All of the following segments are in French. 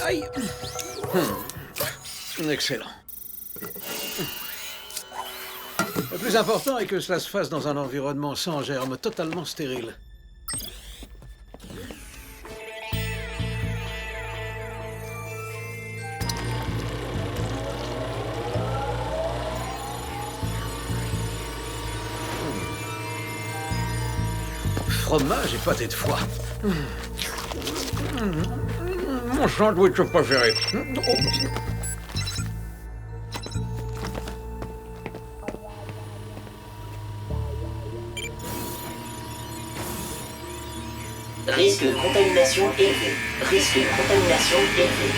Aïe. Excellent. Le plus important est que cela se fasse dans un environnement sans germes, totalement stérile. Fromage et pâté de foie. Mon sandwich préféré. Risque de contamination élevé. Risque de contamination élevé.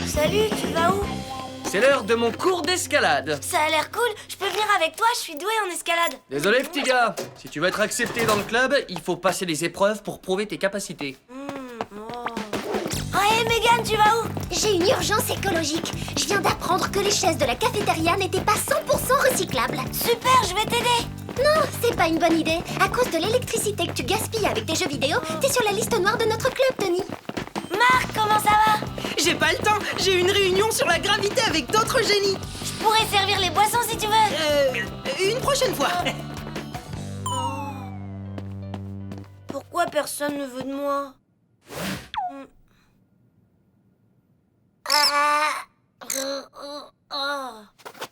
Salut, tu vas où? C'est l'heure de mon cours d'escalade. Ça a l'air cool, je peux venir avec toi, je suis doué en escalade. Désolé, petit gars. Si tu veux être accepté dans le club, il faut passer les épreuves pour prouver tes capacités. Oh, hé Megan, tu vas où? J'ai une urgence écologique. Je viens d'apprendre que les chaises de la cafétéria n'étaient pas 100% recyclables. Super, je vais t'aider. Non, c'est pas une bonne idée. À cause de l'électricité que tu gaspilles avec tes jeux vidéo, t'es sur la liste noire de notre club, Tony. Marc, comment ça va? J'ai pas le temps, j'ai une réunion sur la gravité avec d'autres génies. Je pourrais servir les boissons si tu veux. Une prochaine fois. Pourquoi personne ne veut de moi?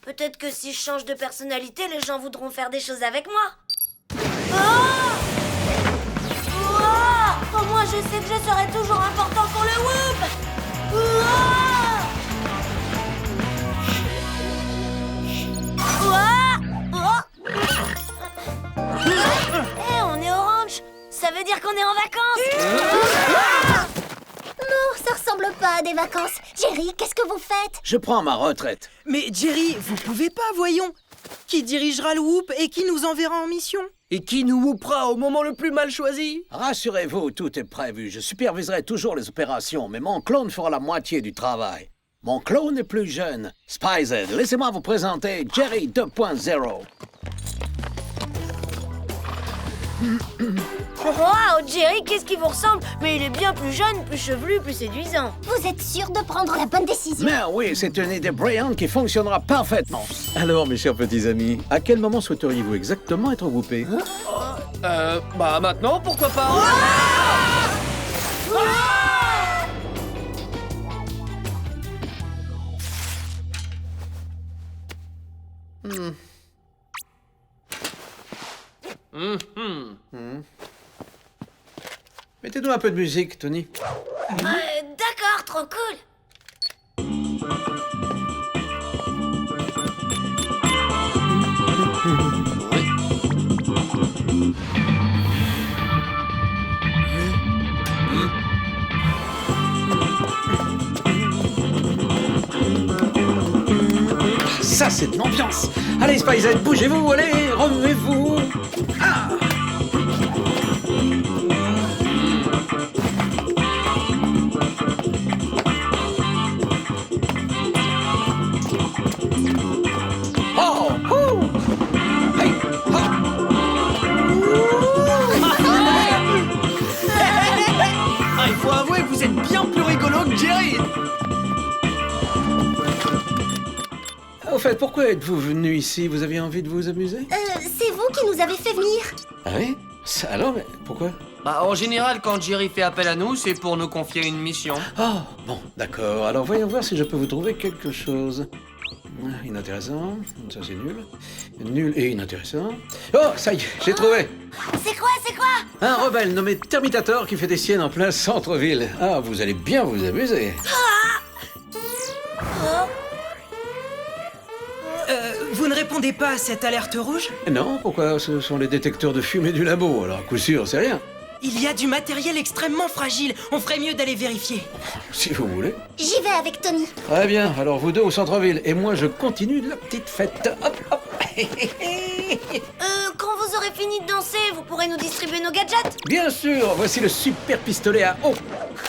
Peut-être que si je change de personnalité, les gens voudront faire des choses avec moi. Au moins, je sais que je serai toujours important pour le Whoop. On est orange. Ça veut dire qu'on est en vacances. Non, ça ressemble pas à des vacances. Jerry, qu'est-ce que vous faites? Je prends ma retraite. Mais Jerry, vous pouvez pas, voyons. Qui dirigera le Whoop et qui nous enverra en mission? Et qui nous whoopera au moment le plus mal choisi? Rassurez-vous, tout est prévu. Je superviserai toujours les opérations, mais mon clone fera la moitié du travail. Mon clone est plus jeune. Spyz, laissez-moi vous présenter Jerry 2.0. Wow, Jerry, qu'est-ce qui vous ressemble? Mais il est bien plus jeune, plus chevelu, plus séduisant. Vous êtes sûr de prendre la bonne décision? Mais oui, c'est une idée brillante qui fonctionnera parfaitement. Alors, mes chers petits amis, à quel moment souhaiteriez-vous exactement être whoopé? Bah maintenant, pourquoi pas? Mettez-nous un peu de musique, Tony. D'accord, trop cool. Ça, c'est de l'ambiance. Allez, Spyz, bougez-vous, allez, remuez-vous. Ah! Oh! Ouh! Hey! Ah, il faut avouer que vous êtes bien plus rigolo que Jerry. Au fait, pourquoi êtes-vous venu ici? Vous aviez envie de vous amuser? C'est vous qui nous avez fait venir. Ah oui? Ça, alors, mais pourquoi? Bah en général, quand Jerry fait appel à nous, c'est pour nous confier une mission. Ah, bon, d'accord. Alors, voyons voir si je peux vous trouver quelque chose. Inintéressant. Ça, c'est nul. Nul et inintéressant. Oh, ça y est, j'ai trouvé. C'est quoi, c'est quoi? Un rebelle nommé Termitator qui fait des siennes en plein centre-ville. Ah, vous allez bien vous amuser. Vous ne répondez pas à cette alerte rouge? Non, pourquoi? Ce sont les détecteurs de fumée du labo, alors à coup sûr, c'est rien. Il y a du matériel extrêmement fragile. On ferait mieux d'aller vérifier. Si vous voulez. J'y vais avec Tony. Très bien, alors vous deux au centre-ville, et moi je continue la petite fête. Hop, hop. Quand vous aurez fini de danser, vous pourrez nous distribuer nos gadgets? Bien sûr, voici le super pistolet à eau.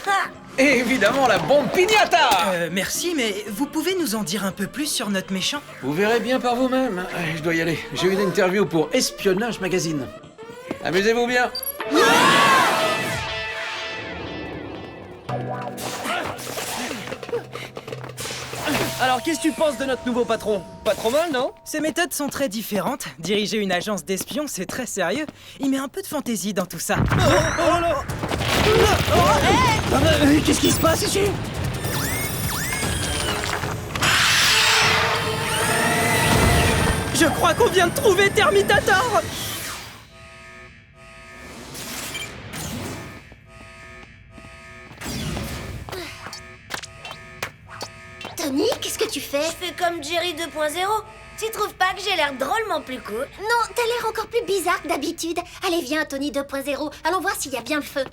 Ha! Et évidemment la bombe piñata. Merci, mais vous pouvez nous en dire un peu plus sur notre méchant? Vous verrez bien par vous-même. Je dois y aller. J'ai une interview pour Espionnage Magazine. Amusez-vous bien. Alors, qu'est-ce que tu penses de notre nouveau patron? Pas trop mal, non? Ses méthodes sont très différentes. Diriger une agence d'espions, c'est très sérieux. Il met un peu de fantaisie dans tout ça. Qu'est-ce qui se passe ici? Je crois qu'on vient de trouver Termitator! Tony, qu'est-ce que tu fais? Je fais comme Jerry 2.0. Tu trouves pas que j'ai l'air drôlement plus cool? Non, t'as l'air encore plus bizarre que d'habitude. Allez, viens, Tony 2.0. Allons voir s'il y a bien le feu.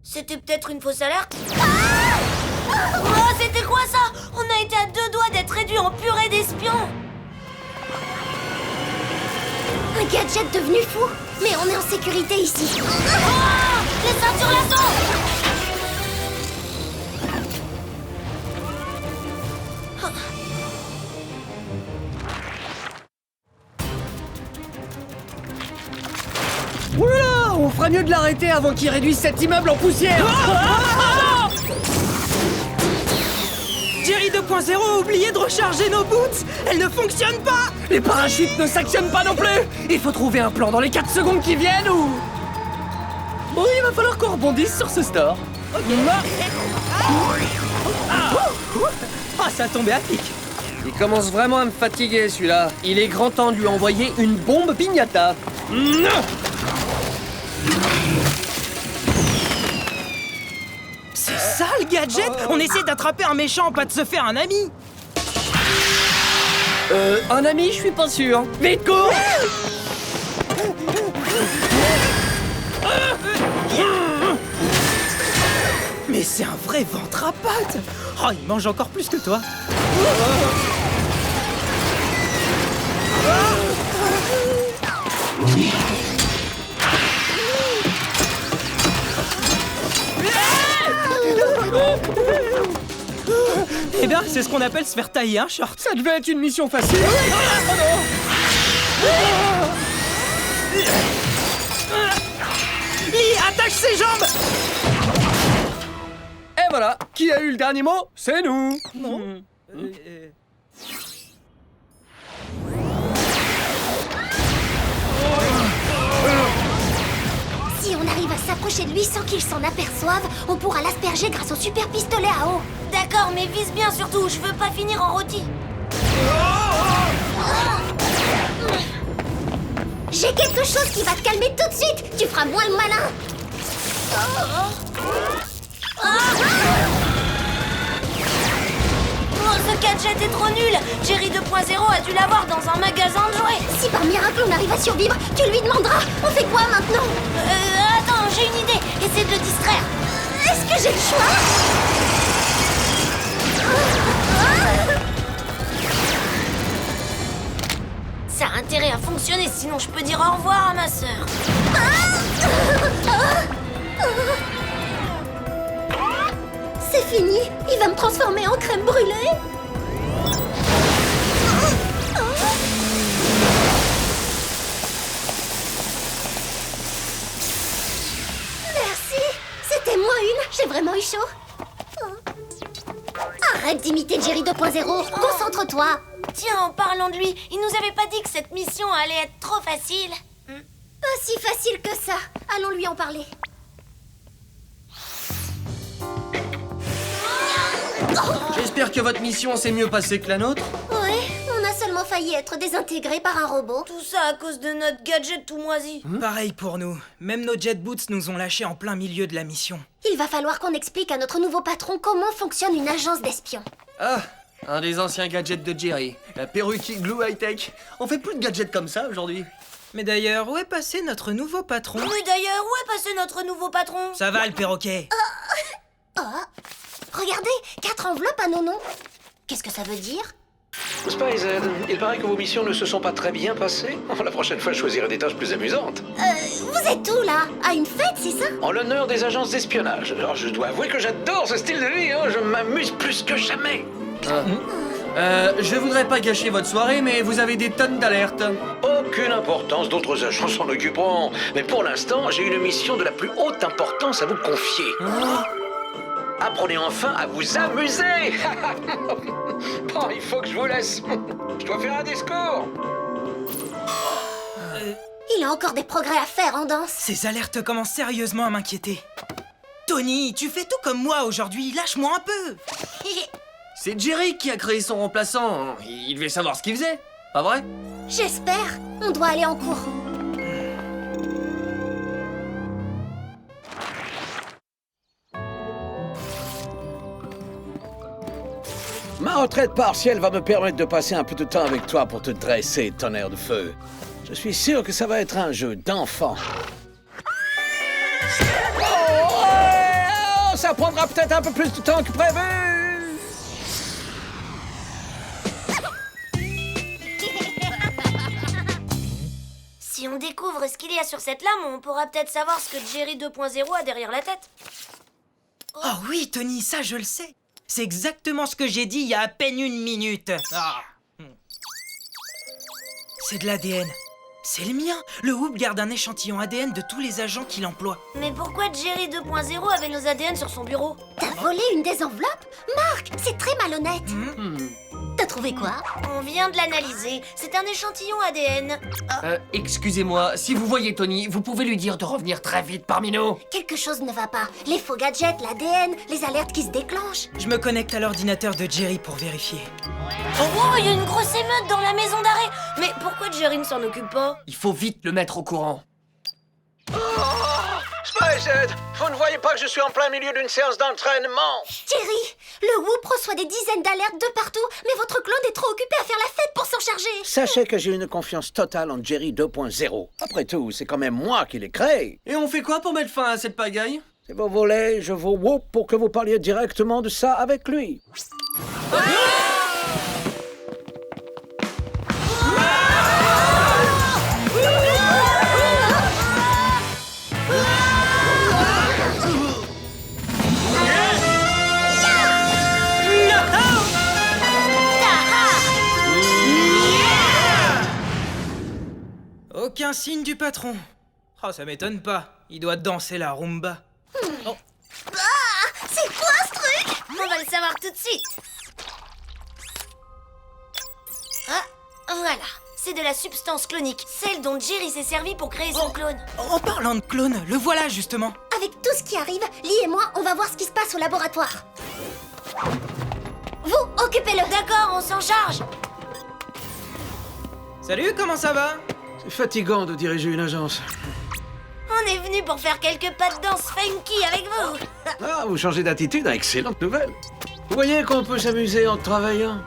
C'était peut-être une fausse alerte? Oh, c'était quoi ça? On a été à 2 doigts d'être réduits en purée d'espions. Un gadget devenu fou. Mais on est en sécurité ici. Oh, les ceintures l'assaut. Oulala, on ferait mieux de l'arrêter avant qu'il réduise cet immeuble en poussière. Jerry 2.0 a oublié de recharger nos boots. Elles ne fonctionnent pas. Les parachutes ne s'actionnent pas non plus. Il faut trouver un plan dans les 4 secondes qui viennent ou... Bon, il va falloir qu'on rebondisse sur ce store. Ah, ça a tombé à pic. Il commence vraiment à me fatiguer, celui-là. Il est grand temps de lui envoyer une bombe piñata. C'est ça le gadget? On essaie d'attraper un méchant, pas de se faire un ami. Un ami, je suis pas sûr. Vite, cours! Mais c'est un vrai ventre à pattes. Oh, il mange encore plus que toi. Eh bien, c'est ce qu'on appelle se faire tailler un short. Ça devait être une mission facile. Lee, attache ses jambes. Et voilà, qui a eu le dernier mot? C'est nous. Non. Si on arrive à s'approcher de lui sans qu'il s'en aperçoive, on pourra l'asperger grâce au super pistolet à eau. D'accord, mais vise bien surtout. Je veux pas finir en rôti. J'ai quelque chose qui va te calmer tout de suite. Tu feras moins le malin. Oh, ce gadget est trop nul. Jerry 2.0 a dû l'avoir dans un magasin de jouets. Si par miracle on arrive à survivre, tu lui demanderas. On fait quoi maintenant? Attends, j'ai une idée. Essaie de le distraire. Est-ce que j'ai le choix? Ça a intérêt à fonctionner, sinon je peux dire au revoir à ma sœur. C'est fini. Il va me transformer en crème brûlée. Merci. C'était moi une. J'ai vraiment eu chaud. Arrête d'imiter Jerry 2.0. Concentre-toi. Tiens, en parlant de lui, il nous avait pas dit que cette mission allait être trop facile. Pas si facile que ça. Allons lui en parler. J'espère que votre mission s'est mieux passée que la nôtre. Ouais, on a seulement failli être désintégré par un robot. Tout ça à cause de notre gadget tout moisi. Pareil pour nous. Même nos jet boots nous ont lâchés en plein milieu de la mission. Il va falloir qu'on explique à notre nouveau patron comment fonctionne une agence d'espions. Ah, un des anciens gadgets de Jerry. La perruque Glue High Tech. On fait plus de gadgets comme ça aujourd'hui. Mais d'ailleurs, où est passé notre nouveau patron? Mais d'ailleurs, où est passé notre nouveau patron? Ça va le perroquet? Regardez, 4 enveloppes à nos noms. Qu'est-ce que ça veut dire? Spies, il paraît que vos missions ne se sont pas très bien passées. La prochaine fois, je choisirai des tâches plus amusantes. Vous êtes où, là? À une fête, c'est ça? En l'honneur des agences d'espionnage. Alors, je dois avouer que j'adore ce style de vie, hein. Je m'amuse plus que jamais. Je voudrais pas gâcher votre soirée, mais vous avez des tonnes d'alertes. Aucune importance, d'autres agents s'en occuperont. Mais pour l'instant, j'ai une mission de la plus haute importance à vous confier. Apprenez enfin à vous amuser. Bon, il faut que je vous laisse. Je dois faire un discours. Il a encore des progrès à faire en danse. Ces alertes commencent sérieusement à m'inquiéter. Tony, tu fais tout comme moi aujourd'hui, lâche-moi un peu. C'est Jerry qui a créé son remplaçant. Il devait savoir ce qu'il faisait, pas vrai? J'espère. On doit aller en cours. Ma retraite partielle va me permettre de passer un peu de temps avec toi pour te dresser, tonnerre de feu. Je suis sûr que ça va être un jeu d'enfant. Oh, ça prendra peut-être un peu plus de temps que prévu. Si on découvre ce qu'il y a sur cette lame, on pourra peut-être savoir ce que Jerry 2.0 a derrière la tête. Oh oui, Tony, ça je le sais. C'est exactement ce que j'ai dit il y a à peine une minute. C'est de l'ADN. C'est le mien. Le Whoop garde un échantillon ADN de tous les agents qu'il emploie. Mais pourquoi Jerry 2.0 avait nos ADN sur son bureau? T'as volé une des enveloppes? Marc, c'est très malhonnête. T'as trouvé quoi? On vient de l'analyser. C'est un échantillon ADN. Excusez-moi, si vous voyez Tony, vous pouvez lui dire de revenir très vite parmi nous. Quelque chose ne va pas. Les faux gadgets, l'ADN, les alertes qui se déclenchent. Je me connecte à l'ordinateur de Jerry pour vérifier. Oh, il y a une grosse émeute dans la maison d'arrêt. Mais pourquoi Jerry ne s'en occupe pas? Il faut vite le mettre au courant. Spicehead, vous ne voyez pas que je suis en plein milieu d'une séance d'entraînement? Jerry, le Whoop reçoit des dizaines d'alertes de partout, mais votre clone est trop occupé à faire la fête pour s'en charger. Sachez que j'ai une confiance totale en Jerry 2.0. Après tout, c'est quand même moi qui l'ai créé. Et on fait quoi pour mettre fin à cette pagaille? Si vous voulez, je vous whoop pour que vous parliez directement de ça avec lui. Aucun signe du patron. Oh, ça m'étonne pas. Il doit danser la rumba. Oh. C'est quoi ce truc? On va le savoir tout de suite. Ah, voilà. C'est de la substance clonique, celle dont Jerry s'est servi pour créer son clone. En parlant de clone, le voilà justement. Avec tout ce qui arrive, Lee et moi, on va voir ce qui se passe au laboratoire. Vous, occupez-le. D'accord, on s'en charge. Salut, comment ça va? C'est fatigant de diriger une agence. On est venu pour faire quelques pas de danse funky avec vous. Ah, vous changez d'attitude, excellente nouvelle. Vous voyez qu'on peut s'amuser en travaillant.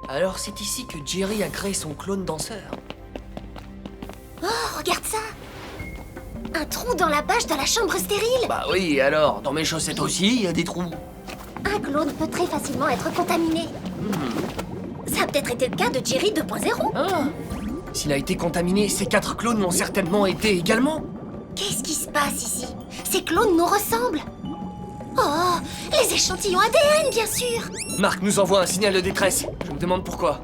Alors c'est ici que Jerry a créé son clone danseur. Oh, regarde ça. Un trou dans la bâche de la chambre stérile. Bah oui, alors, dans mes chaussettes aussi, il y a des trous. Un clone peut très facilement être contaminé. Ça a peut-être été le cas de Jerry 2.0. Ah. S'il a été contaminé, ces 4 clones l'ont certainement été également. Qu'est-ce qui se passe ici? Ces clones nous ressemblent. Oh, les échantillons ADN, bien sûr. Marc nous envoie un signal de détresse. Je me demande pourquoi.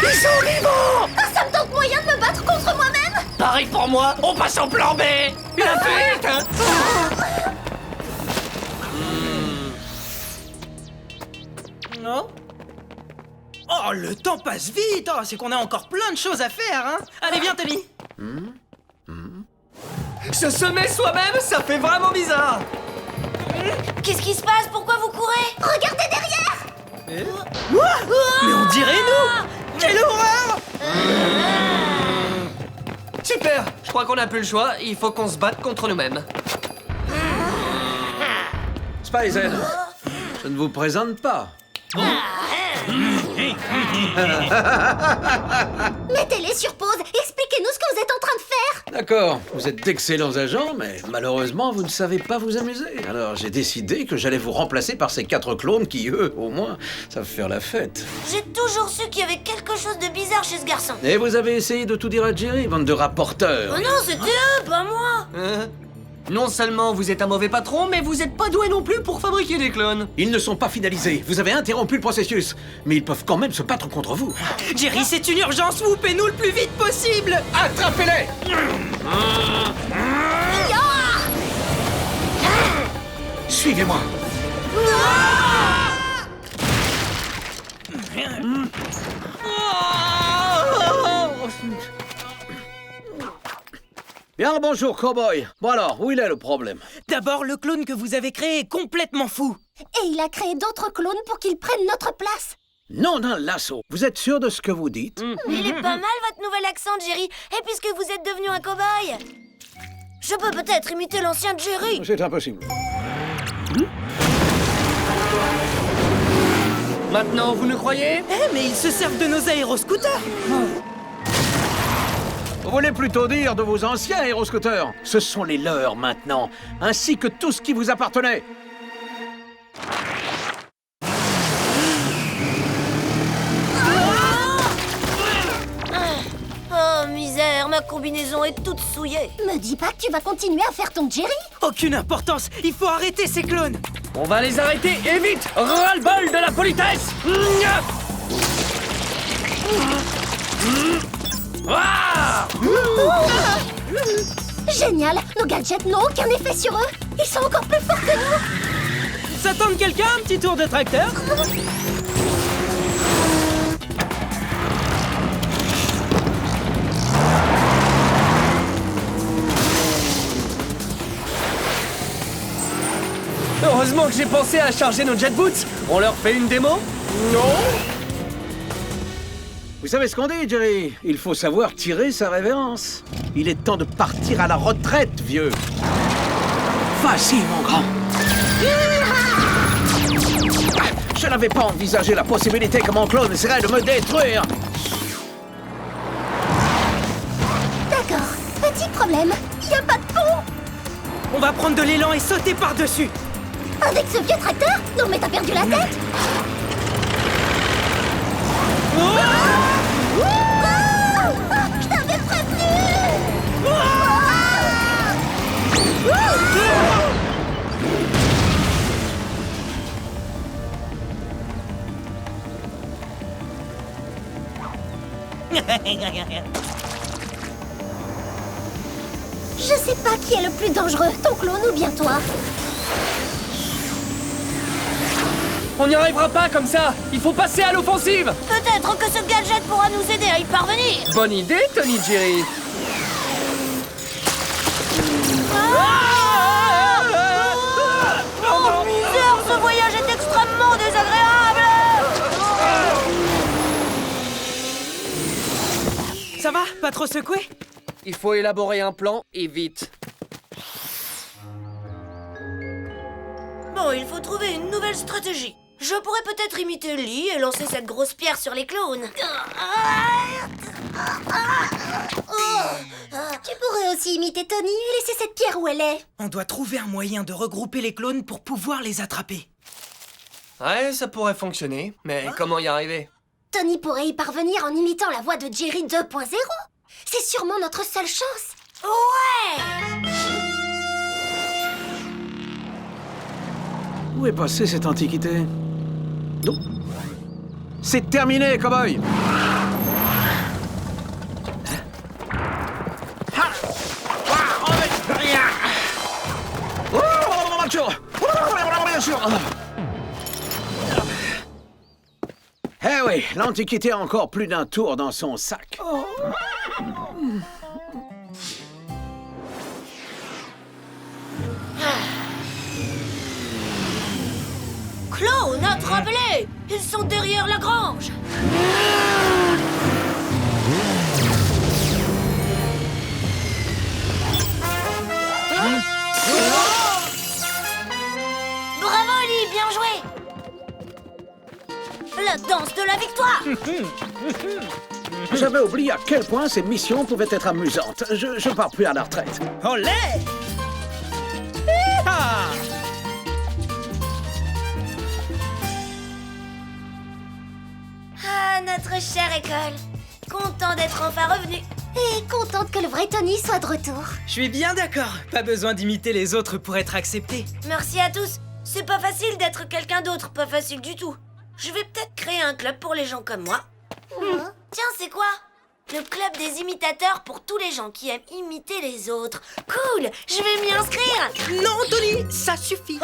Ils sont vivants. Ah, ça me tente moyen de me battre contre moi-même. Pareil pour moi, on passe en plan B. La fête hein. Non? Oh, le temps passe vite. Oh, c'est qu'on a encore plein de choses à faire, hein. Allez, viens, Tony. Se semer soi-même, ça fait vraiment bizarre. Qu'est-ce qui se passe? Pourquoi vous courez? Regardez derrière. Mais on dirait nous. Quelle horreur. Super, je crois qu'on n'a plus le choix, il faut qu'on se batte contre nous-mêmes. Spicehead, je ne vous présente pas. Mettez-les sur pause. Expliquez-nous ce que vous êtes en train de faire. D'accord, vous êtes d'excellents agents, mais malheureusement, vous ne savez pas vous amuser. Alors j'ai décidé que j'allais vous remplacer par ces 4 clones qui, eux, au moins, savent faire la fête. J'ai toujours su qu'il y avait quelque chose de bizarre chez ce garçon. Et vous avez essayé de tout dire à Jerry, bande de rapporteurs. Oh non, c'était eux, pas moi. Non seulement vous êtes un mauvais patron, mais vous êtes pas doué non plus pour fabriquer des clones. Ils ne sont pas finalisés. Vous avez interrompu le processus. Mais ils peuvent quand même se battre contre vous. Jerry, c'est une urgence, swoopez-nous le plus vite possible. Attrapez-les! Suivez-moi. Bien, bonjour, cowboy. Bon alors, où il est le problème? D'abord, le clone que vous avez créé est complètement fou. Et il a créé d'autres clones pour qu'ils prennent notre place. Non d'un lasso. Vous êtes sûr de ce que vous dites? Il est pas mal votre nouvel accent, Jerry. Et puisque vous êtes devenu un cow-boy, je peux peut-être imiter l'ancien Jerry. C'est impossible. Maintenant, vous nous croyez? Eh, mais ils se servent de nos aéroscooters. Vous voulez plutôt dire de vos anciens aéroscooters? Ce sont les leurs maintenant, ainsi que tout ce qui vous appartenait. Oh misère, ma combinaison est toute souillée. Me dis pas que tu vas continuer à faire ton Jerry. Aucune importance, il faut arrêter ces clones. On va les arrêter et vite! Ras-le-bol de la politesse! Ah! Génial. Nos gadgets n'ont aucun effet sur eux. Ils sont encore plus forts que nous. Ça tente quelqu'un, un petit tour de tracteur? Heureusement que j'ai pensé à charger nos jet boots. On leur fait une démo? Non? Vous savez ce qu'on dit, Jerry? Il faut savoir tirer sa révérence. Il est temps de partir à la retraite, vieux. Vas-y, mon grand. Je n'avais pas envisagé la possibilité que mon clone essaierait de me détruire. D'accord. Petit problème. Y a pas de pont. On va prendre de l'élan et sauter par-dessus. Avec ce vieux tracteur? Non mais t'as perdu la tête. Je t'avais prévenu. Je sais pas qui est le plus dangereux, ton clone ou bien toi. On n'y arrivera pas comme ça! Il faut passer à l'offensive! Peut-être que ce gadget pourra nous aider à y parvenir. Bonne idée, Tony Jerry! Oh misère, ce voyage est extrêmement désagréable. Ça va? Pas trop secoué? Il faut élaborer un plan, et vite. Bon, il faut trouver une nouvelle stratégie. Je pourrais peut-être imiter Lee et lancer cette grosse pierre sur les clones. Tu pourrais aussi imiter Tony et laisser cette pierre où elle est. On doit trouver un moyen de regrouper les clones pour pouvoir les attraper. Ouais, ça pourrait fonctionner, mais comment y arriver? Tony pourrait y parvenir en imitant la voix de Jerry 2.0. C'est sûrement notre seule chance. Ouais. Où est passée cette antiquité? Non. C'est terminé, cowboy. Eh oui, l'antiquité a encore plus d'un tour dans son sac. Clown, attrape-les! Ils sont derrière la grange. Bravo, Lee, bien joué! La danse de J'avais oublié à quel point ces missions pouvaient être amusantes. Je pars plus à la retraite. Olé! Hi-ha! Ah, notre chère école. Content d'être enfin revenu. Et contente que le vrai Tony soit de retour. Je suis bien d'accord. Pas besoin d'imiter les autres pour être accepté. Merci à tous. C'est pas facile d'être quelqu'un d'autre, pas facile du tout. Je vais peut-être créer un club pour les gens comme moi. Tiens, c'est quoi? Le club des imitateurs pour tous les gens qui aiment imiter les autres. Cool, je vais m'y inscrire. Non, Tony, ça suffit.